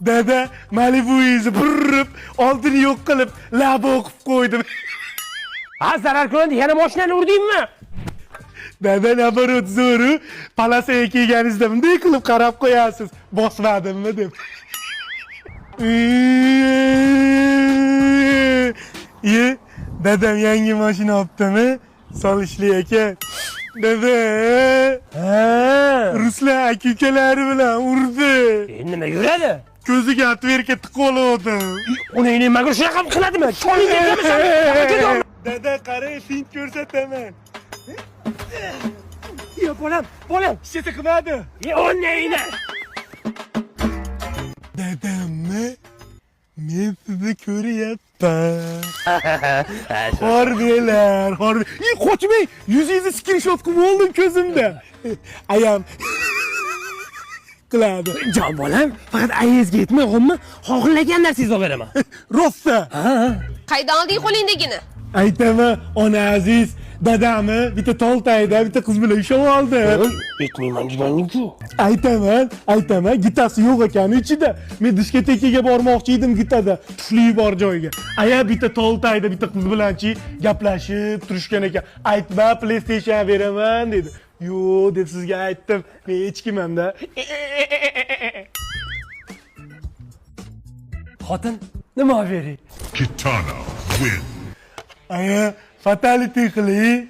Dada Malibu'yizni burrib, oldini yo'q qilib, lab o'qib qo'ydim. Ha, zarar ko'rdi, yana mashinani urdingmi? Dada nabarot zo'ru, palasaga kelganingizda bunday qilib qarab qo'yasiz. Bosmadimmi deb. Dadam yangi mashina olibdimi? Solishli ekan. Dada, Ruslan aka-ukalari bilan urdi. Nima yuradi? Ko'ziga atverka tiqoldi. Uni nimaga shunaqa qiladimi? Cho'ling deyapsan. Dada, qarang, fint ko'rsataman. Yo, bolam. Hech qilmadi. O neydi? Dadammi? Men sizni ko'ryapman. Horbelar. Qochmang, yuzingizni screenshot qilib oldim ko'zimda. Ayam qiladi. Jon bolam, faqat ayizga yetmay qolma, xohlagan narsangizni olib beraman. Rosta. Qaydan olding qo'lingdagini? Aytaman, ona aziz, dadamni bitta Toltayda bitta qiz bilan ushlab oldim. Yetmayman deganingku. Aytaman, gitasi yo'q ekan ichida. Men diskotekaga bormoqchi edim gitada, tufli bor joyga. Aya bitta Toltayda bitta qiz bilanchi gaplashib turishgan ekan. Aytma, PlayStation beraman dedi. Yo'q deb sizga aytdim. Men hech kimman-da. Xotin, nima bering? Kitana win. Aya, fatality qiling.